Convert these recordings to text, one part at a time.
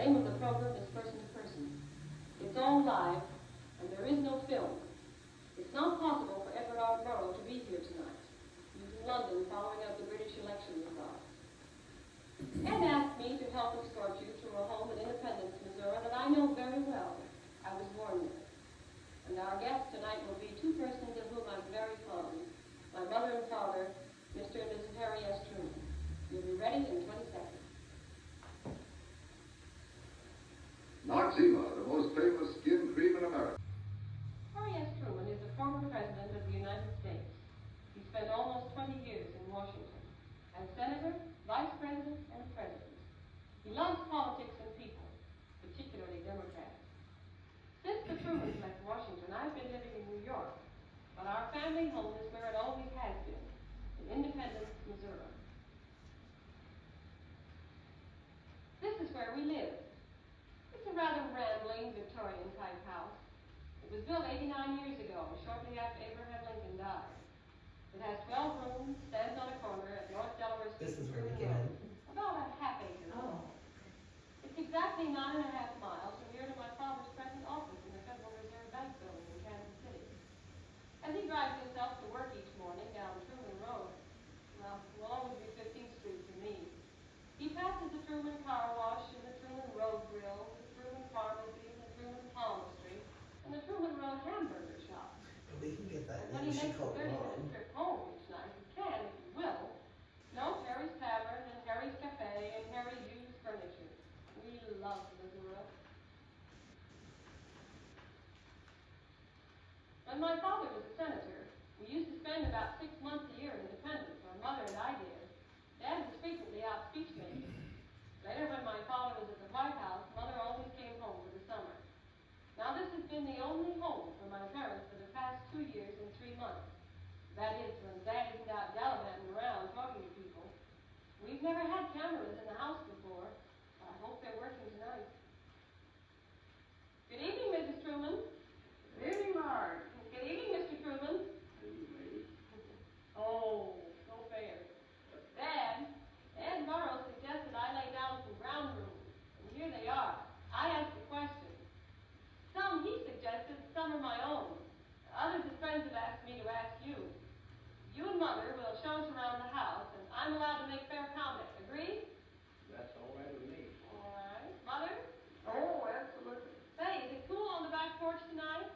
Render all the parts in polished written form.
name of the program is Person to Person. It's all live, and there is no film. It's not possible for Edward R. Murrow to be here tonight. He's in London following up the British election results. Ed asked me to help escort you to a home in Independence, Missouri that I know very well. I was born there. And our guests tonight will be two persons of whom I'm very fond. My mother and father, Mr. and Mrs. Harry S. Truman. You'll be ready in 20 seconds. Noxzema, the most famous skin cream in America. Harry S. Truman is the former president of the United States. He spent almost 20 years in Washington as senator, vice president, and president. He loves politics and people, particularly Democrats. Since the Trumans left Washington, I've been living in New York, but our family home is where it always has been, in Independence, Missouri. This is where we live. It's a rather rambling Victorian-type house. It was built 89 years ago, shortly after Abraham Lincoln died. It has 12 rooms, stands on a corner at North Delaware Street. This is where we get in. About a half acre. Oh. It's exactly 9.5 miles from here to my father's present office in the Federal Reserve Bank building in Kansas City. As he drives himself to work each morning down Truman Road, well, it will always be 15th Street to me. He passes the Truman Car Wash and the Truman Road Grill, the Truman Pharmacy, the Truman Palmistry, and the Truman Road Hamburger Shop. We can get that. And when he makes a 30-minute trip home each night, he can, if he will, note Harry's Tavern and Harry's Cafe and Harry's Used Furniture. We love Missouri. When my father was a senator, we used to spend about 6 months a year in Independence, or Mother and I did. Dad was frequently out speech making. Later, when my father was at the White House, Mother always came home for the summer. Now, this has been the only home for my parents for the past 2 years and 3 months. That is, when Dad isn't out gallivanting around talking to people. We've never had cameras in the house before, but I hope they're working tonight. Good evening, Mrs. Truman. Good evening, Marg. Good evening, Mr. Truman. Oh, no fair. Dad, Ed Murrow suggested I lay down some ground rules, and here they are. I asked a question. Some he suggested, some are my own. Others his friends have asked me to ask you. You and Mother will show us around the house, and I'm allowed to make fair comment. Agree? That's all right with me. All right. Mother? Oh, absolutely. Say, is it cool on the back porch tonight?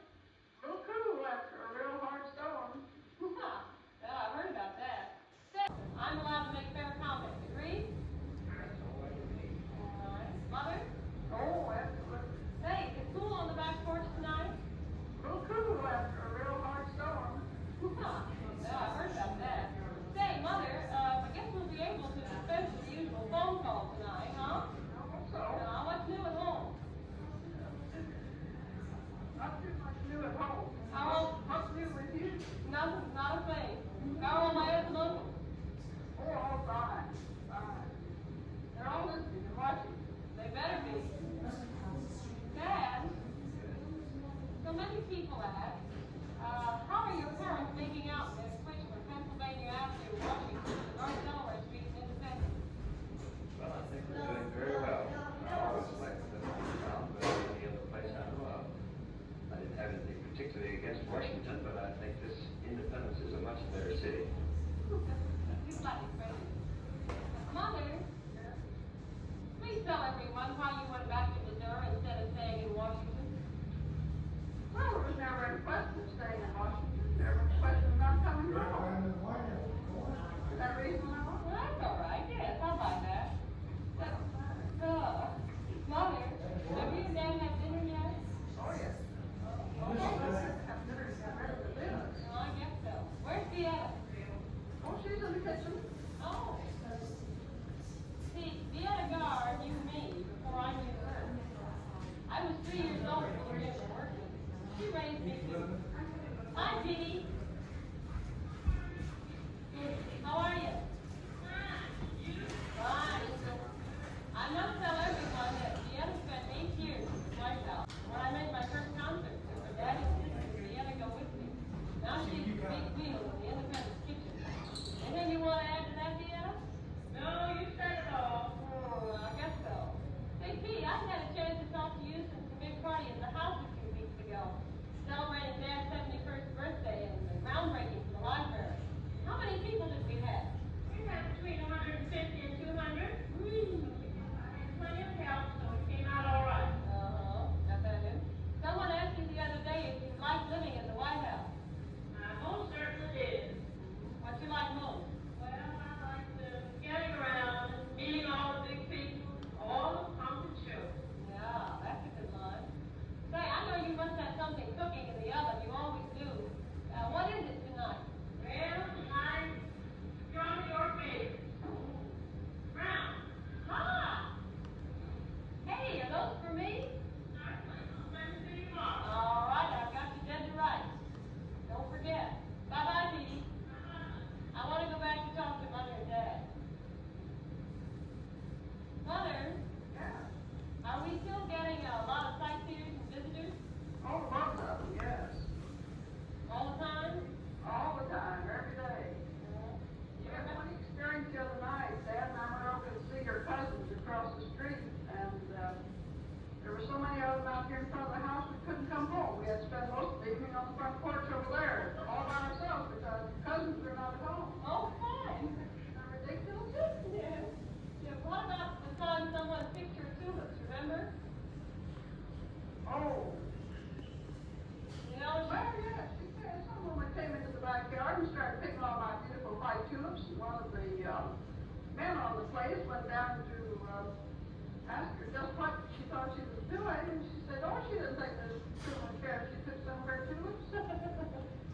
Real cool after a real hard storm. Huh. Yeah, I heard about that. Say, I'm allowed to make fair comment. Agree? That's all right with me. All right. Mother? Oh, absolutely. Say, is it cool on the back porch tonight? Real cool after a real hard storm. Huh. Yeah, I heard about that. Say, Mother, I guess we'll be able to dispense with the usual phone call tonight, huh? I hope so. What's new at home? Not too much new at home. What's new with you? Nothing, not a thing. How are my aunts and uncles? Oh, all fine. Fine. They're all listening and watching. They better be. Dad, so many people ask, how are your parents making out this switch from Pennsylvania Avenue, Washington, to North Delaware Street in Independence? Well, I think we're doing very well. I always liked the town better than any other place I know of. I didn't have anything particularly against Washington, but I think this Independence is a much better city. You like it, President. Mother, please tell everyone why you went back to Missouri instead of staying in Washington. Well, there was never any question of staying in Washington. Never any question about coming home. Is that reasonable? Well, that's all right. Yes, I'll buy that. Mother, have you and Dad had dinner yet? Oh, yes. Oh, have dinner and get ready for dinner. Well, I guess so. Where's Deanna? Oh, she's in the kitchen. Oh. See, Deanna Gar knew me before I knew her. I was 3 years old when we were working. She raised me too. Hi, Petey. How are you? Fine. I must tell everyone that Deanna spent 8 years at the White House. When I made my first concert, her daddy said, Deanna, go with me. Now she's the big wheel in the Independence kitchen. Anything you want to add to that, Deanna? No, you said it all. Oh, I guess so. Say, Pete, I've had a so many of them out here in front of the house, we couldn't come home. We had to spend most of the evening on the front porch over there, all by ourselves, because cousins are not at home. Oh, fine. Isn't that ridiculous? Yeah. Yeah, what about the time someone picked your tulips, remember? Oh. You know, Well, yeah, she said some woman came into the backyard and started picking all my beautiful white tulips, and one of the men on the place went down to ask her just what she thought she was doing, and she said, oh, she didn't think this Truman cared if she took some of her tulips.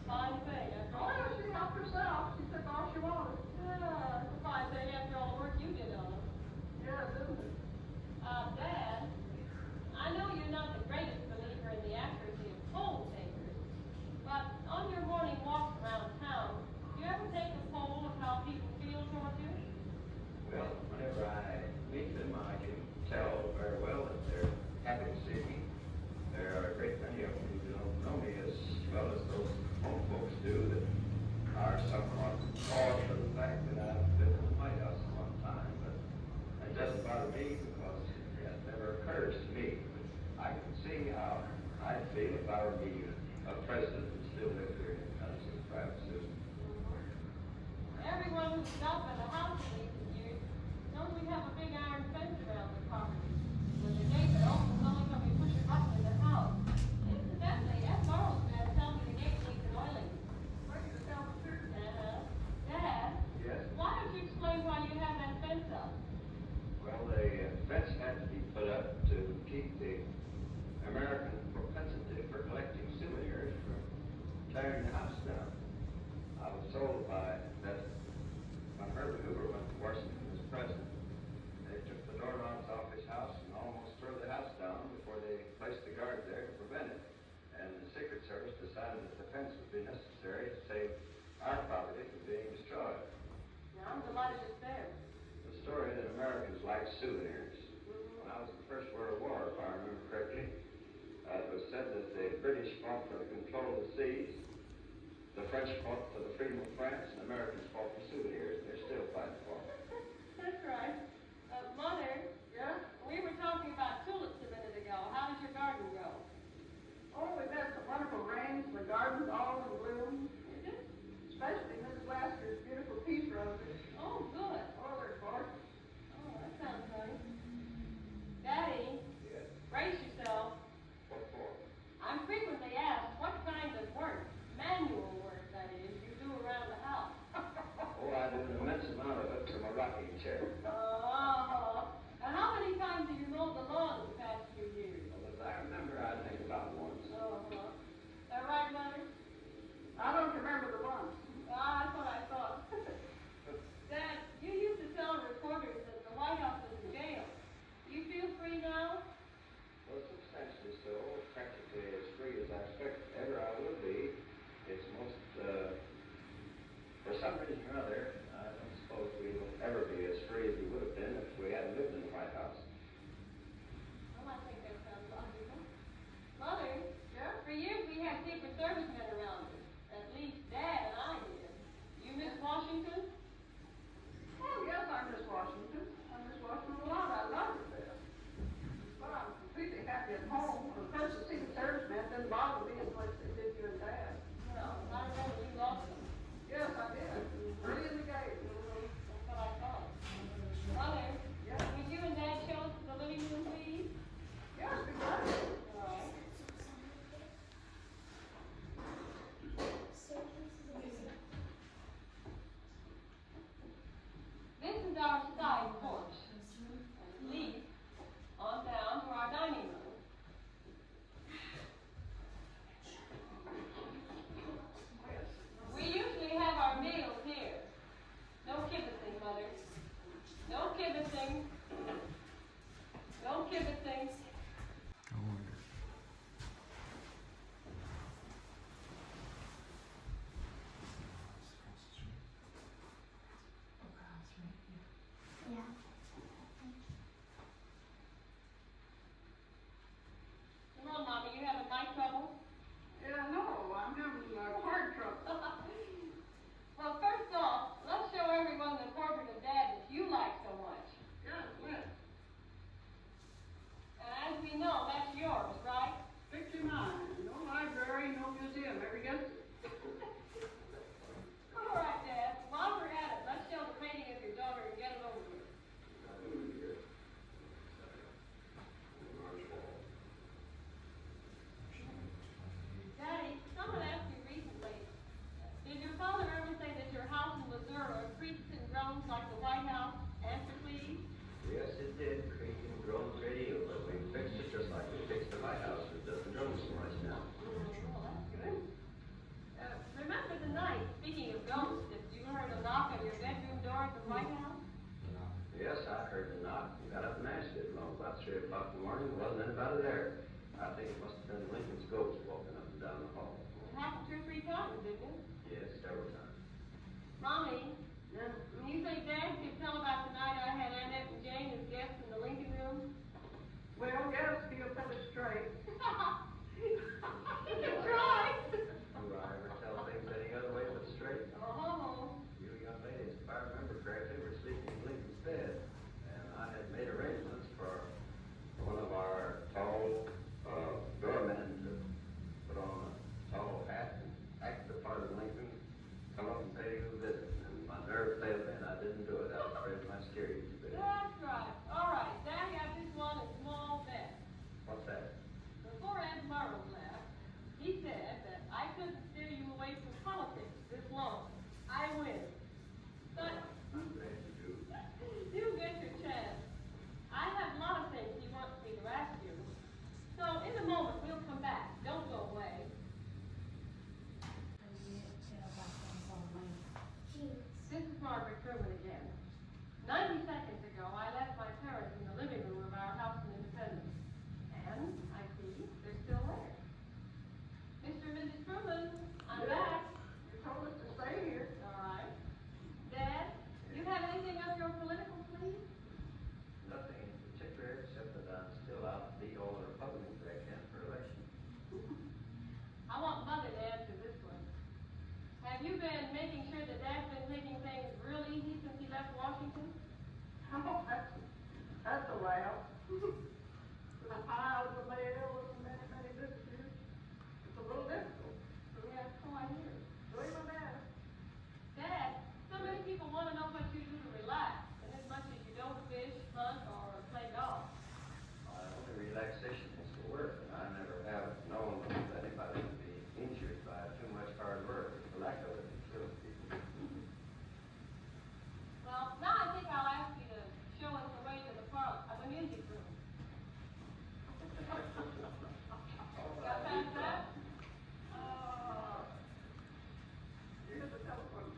fine thing. After Oh, all, yeah, she helped herself. She took all she wanted. yeah, it's a fine thing after all the work you did on them. Yeah, didn't it? Dad, I know you're not the greatest believer in the accuracy of poll takers, but on your morning walks around town, do you ever take a poll of how people feel toward you? Well, whenever I meet them, I can tell very well that they're happy to see me. There are a great many of them who don't know me as well as those home folks do that are somewhat awed for the fact that I've been in the White House at one time, but it doesn't bother me because it never occurs to me. I can see how I'd feel if I were being a president and still lived here in the country of private citizen. Everyone who's up in the house in recent years knows we have a big iron fence around the property. When the gate opens only when we push a button in the house. Incidentally, Ed Morrow's man tell me the gate needs an oiling. Well, you just tell the truth. Dad, Yes? why don't you explain why you have that fence up? Well, the fence had to be put up to keep the American propensity for collecting souvenirs from tearing the house down. I was told by that when Herbert Hoover went to Washington as president, they took the doorknobs off his house and almost tore the house down before they placed the guard there to prevent it. And the Secret Service decided that the fence would be necessary to save our property from being destroyed. Now, I'm delighted it's there. The story that Americans like souvenirs. When I was in the First World War, if I remember correctly, it was said that the British fought for the control of the seas, the French fought for the freedom of France, and Americans fought for souvenirs. They're still fighting for them. That's right. Mother, Yeah? we were talking about tulips a minute ago. How does your garden grow? Oh, we've had some wonderful rains. The garden's all in bloom. Is it? Especially Mrs. Lasker's beautiful peach roses. Oh, good. Oh, they're gorgeous. Oh, that sounds nice. Daddy, Yes. brace yourself. What for? I'm frequently asked what kind of work, manual work that is, you do around the house. Oh, I do an immense amount of it from a rocking chair. And how many times have you mowed the lawn the past few years? Well, as I remember, I think about once. That right, Mother? I don't remember the one. That's what I thought. Dad, you used to tell reporters that the White House was a jail. Do you feel free now? Well, substantially so, practically as free as I expect ever I will be. It's most, for some reason or other, I don't suppose we will ever be as free as we would have been if we hadn't lived in the White House. Well, I think that sounds logical. Mother, Yeah? for years we had Secret Service men around us. At least Dad and I did. You miss Washington? Oh, yes, I miss Washington. I miss Washington a lot. I love it there. But I'm completely happy at home. Of course, the Secret Service men didn't bother me as much as they did you and Dad. No, I remember you lost them. Yes, I did. Early in the game. That's what I thought. Mother, Yeah. would you and Dad show us the living room, please? Yes, we got it. All right. This is our side porch. And lead on down to our dining room. o'clock in the morning, wasn't anybody there. I think it must have been Lincoln's ghost walking up and down the hall. It happened 2 or 3 times, didn't it? Yes, several times. Mommy, when you say Dad could tell about the night I had Annette and Jane as guests in the Lincoln room? Well, yes, he'll put it straight. You can try. Do I ever tell things any other way but straight? Oh. You young ladies, if I remember correctly, were sleeping in Lincoln's bed, and I had made arrangements for one of our tall doormen to put on a tall hat and act the part of Lincoln, come up and pay you a visit. And my nerve failed me, and I didn't do it. I was afraid my scary you, baby. That's right. All right, Daddy, I just want a small bet. What's that? Before Ed Morrow left, he said that I couldn't steer you away from politics this long. I win. But I'm glad you do. you get your chance. I have a lot of things he wants me to ask you. So in a moment, we'll come back. Don't go away. This is Margaret Truman again. 90 seconds ago, I left my parents in the living room of our house in Independence. And I see they're still there. Mr. and Mrs. Truman, I'm back. You told us to stay here. All right. Dad, you have anything up your political sleeve? Nothing in particular, except that I'm still out to beat all the Republicans I can for election. I want Mother to answer this one. Have you been making sure that Dad's been taking things real easy since he left Washington? Oh, that's a laugh. With the piles of mail and many visitors, it's a little difficult. Yeah, so I hear. Doing my best. Dad, so many people want to know what you do to relax, and as much as you don't fish, hunt, or play golf. My only relaxation is to work, and I never have known that anybody would be injured by too much hard work. The lack of it kills people. Well, now I think I'll ask you to show us the way to the park, the music room. Got past that? Here's the telephone.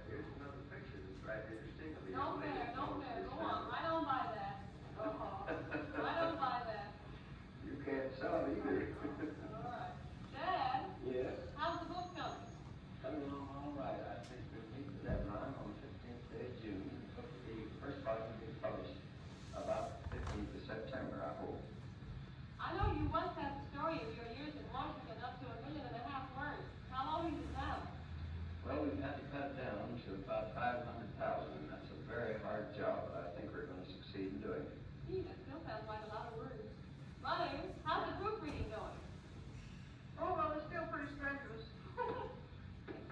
Here's another picture that's right interesting of the No young lady. fair, no fair. Go on. I don't buy that. I don't buy that. You can't sell it either. All right. Dad, Yes? how's the book coming? Coming along all right. I think we'll meet the deadline on the 15th day of June. The first volume will be published about the 15th of September, I hope. I know you once had the story of your years in Washington up to 1.5 million words. How long is it now? Well, we've had to cut it down to about 500,000. That's a very hard job, but I think we're going to succeed in doing it. Gee, that still sounds like a lot of words. Mother, how's the proofreading going? Oh, well, it's still pretty strenuous.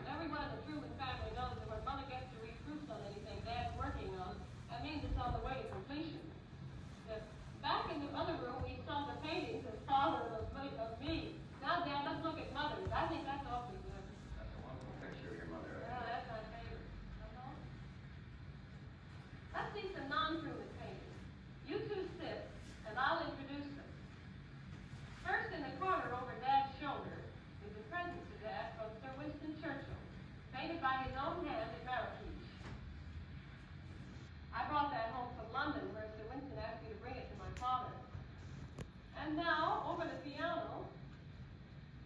Everyone in the Truman family knows that when Mother gets to read proofs on anything Dad's working on, that means it's on the way to completion. Back in the other room, we saw the paintings of Father of me. Now, Dad, let's look at Mother's. I think that's awfully good. That's a wonderful picture of your mother. Yeah, that's my favorite. Let's see some non-Truman paintings. You two sit, and I'll introduce them. First, in the corner over Dad's shoulder, is a present to Dad from Sir Winston Churchill, painted by his own hand at Marrakesh. I brought that home from London, where Sir Winston asked me to bring it to my father. And now, over the piano,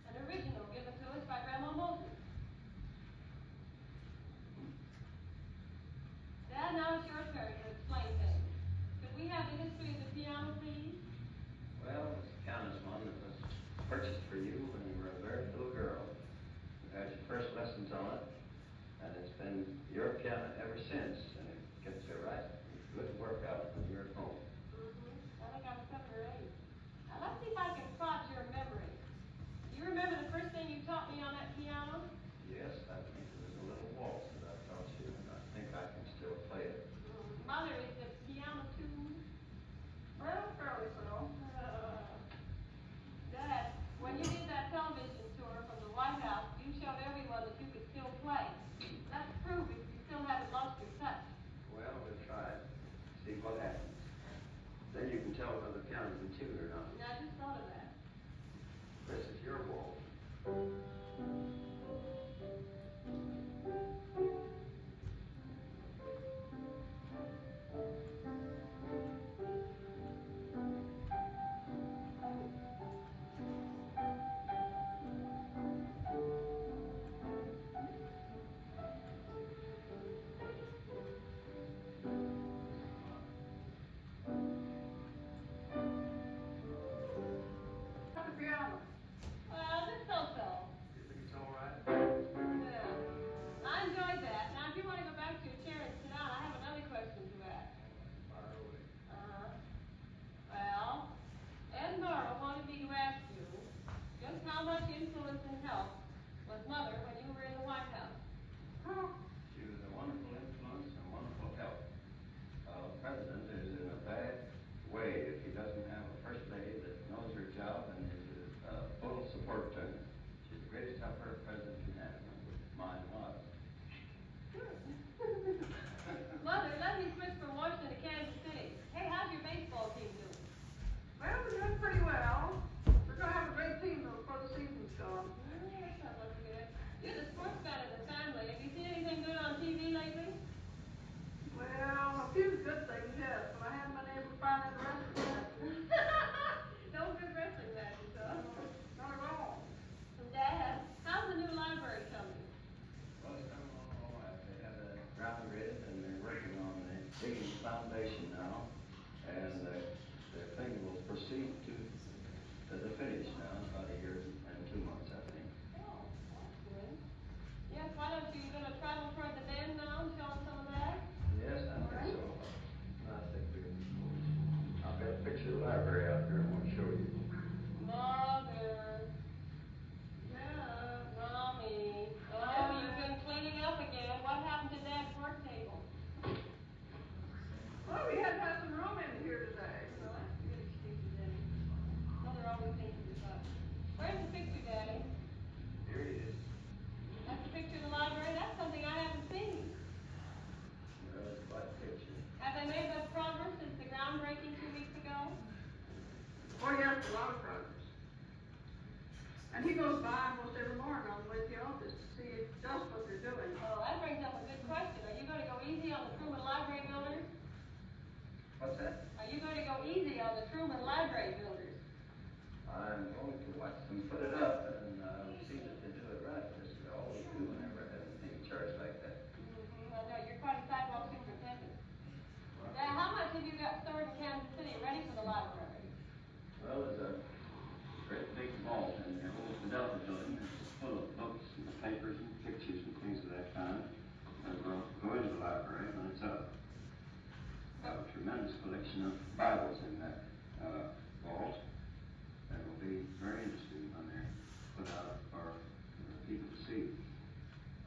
an original given to us by Grandma Moses. Dad, now it's your turn to explain things. Could we have the history of the piano, please? Well, this piano's one that was purchased for you when you were a very little girl. You had your first lessons on it, and it's been your piano ever since, and it gets you right. Good workout when you're at home. I think I'm 7 or 8. Now let's see if I can prod your memory. Do you remember the first thing you taught me on that piano? Yes, I think it was a little waltz that I taught you, and I think I can still play it. Mother, is the piano tuned? Well, fairly so. Dad, when you did that television tour from the White House, you showed everyone that you could still play. Let's prove it. You still have digging the foundation now, and the thing will proceed to the finish now, about a year and 2 months, I think. Oh, that's good. Yes, why don't you gonna travel toward the dam now and show them some of that? Yes, I think so. I think I've got a picture of the library out here I want to show you. Mother, Yeah. Mommy. Oh, you've been cleaning up again. What happened to Dad's work table? Well, we had to have some room in here today. Well, that's a good excuse, Daddy. Mother always thinks of us. Where's the picture, Daddy? Here it is. That's the picture of the library? That's something I haven't seen. Well, it's quite a picture. Have they made much progress since the groundbreaking 2 weeks ago? Oh, yes, a lot of progress. And he goes by almost every morning on the way to the office to see just what they're doing. Oh, that brings up a good question. Are you going to go easy on the Truman Library builders? What's that? Are you going to go easy on the Truman Library builders? I'm going to watch them put it up and see that they do it right. This is all we do whenever I have anything charged like that. I know, you're quite a sidewalk superintendent. Now, how much have you got stored in Kansas City ready for the library? Well, there's a great big vault in there, old Delta building. It's full of books and papers and pictures and things of that kind. And we'll go into the library when it's up. We have a tremendous collection of Bibles in that vault. That will be very interesting when they're put out for people to see.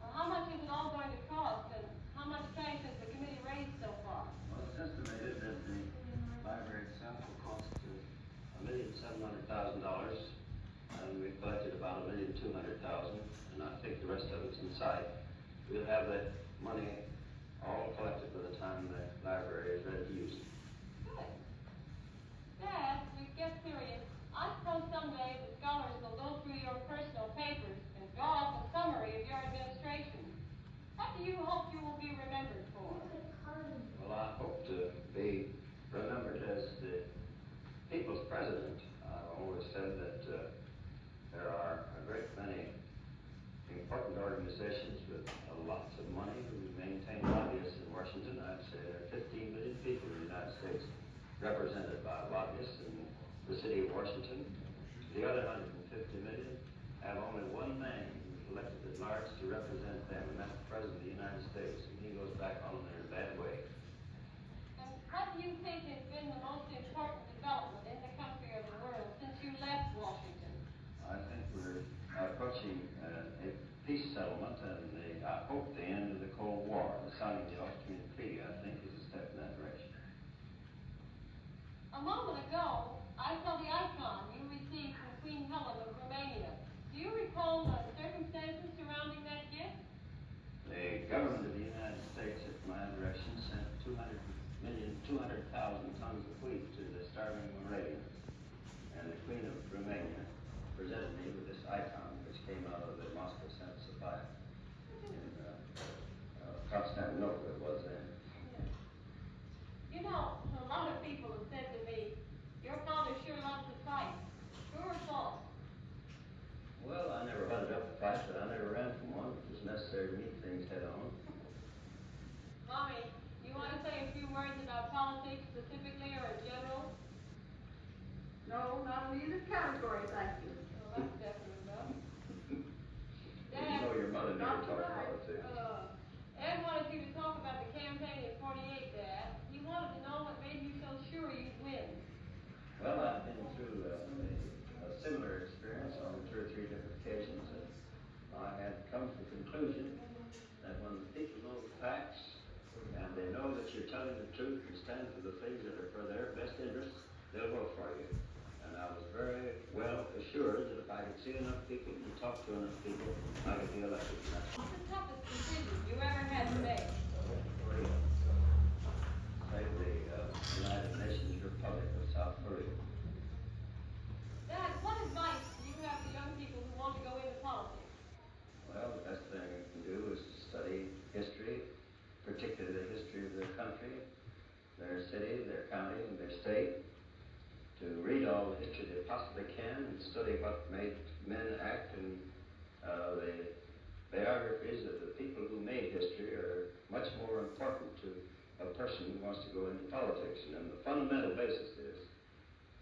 Well, how much is it all going to cost, and how much cash has the committee raised so far? Well, it's estimated that the library itself will cost $1,700,000, and we've budgeted about $1,200,000, and I think the rest of it's in sight. We'll have that money all collected by the time the library is ready to use it. Good. Dad, we get serious. I suppose someday the scholars will go through your personal papers and draw up a summary of your administration. What do you hope you will be remembered for? Well, I hope to be remembered as the people's president. I've always said that there are a great many important organizations with lots of money who maintain lobbyists in Washington. I'd say there are 15 million people in the United States represented by lobbyists in the city of Washington. The other 150 million have only one man who's elected at large to represent them, and that's the President of the United States, and he goes back on there in a bad way. And what do you think has been the most important development in the country or the world since you left Washington? I think we're approaching a peace settlement, and I hope the end of the Cold War. The signing of the Austrian Treaty, I think, is a step in that direction. A moment ago, I saw the icon you received from Queen Helen of Romania. Do you recall the circumstances surrounding that gift? The government of the United States, at my direction, sent 200,000 tons of wheat to the starving Moravians. And the Queen of Romania presented me with this icon, which came out of the Moscow Senate Supply in Constantinople, it was then. You know, a lot of people have said to me, your father sure loves to fight. True or false? Well, I never hunted up a fight, but I never ran from one. It was necessary to meet things head on. Mommy, you want to say a few words about politics specifically or in general? No, not in either category, thank you. Well, that's definitely enough. You know your mother never talked right. politics. Ed wanted you to talk about the campaign in 48, Dad. He wanted to know what made you so sure you'd win. Well, I've been through a similar experience on 2 or 3 different occasions, and I had come to the conclusion that when the people know the facts and they know that you're telling the truth and stand for the things that are for their best interests, they'll vote for you. And I was very well assured that if I could see enough people and talk to enough people, I could be elected. What's the toughest decision you ever had to make? Say the United Nations Republic of South Korea. Dad, what advice do you have for young people who want to go into politics? Well, the best thing you can do is to study history, particularly the history of their country, their city, their county, and their state. To read all the history they possibly can and study what made men act, and the biographies of the people who made history are much more important to a person who wants to go into politics. And the fundamental basis is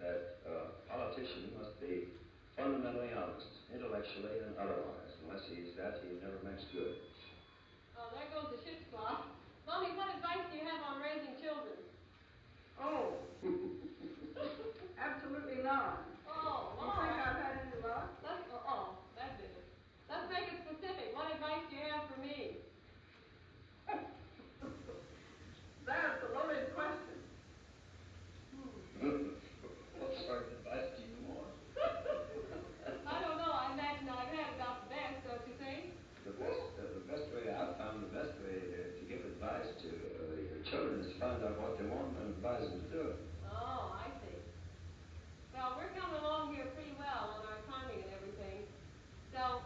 that a politician must be fundamentally honest, intellectually and otherwise. Unless he is that, he never makes good. Oh, there goes the ship's clock. Mommy, what advice do you have on raising children? Oh, absolutely none. Oh, You all think right. I've had any luck? That's it. Let's make it specific. What advice do you have for me? That's a loaded question. What sort of advice do you want? I don't know. I imagine I've had about the best, don't you think? The best way I've found the best way to give advice to your children is to find out what they want and advise them to do it. Oh, I see. Well, we're coming along here pretty well on our timing and everything. So,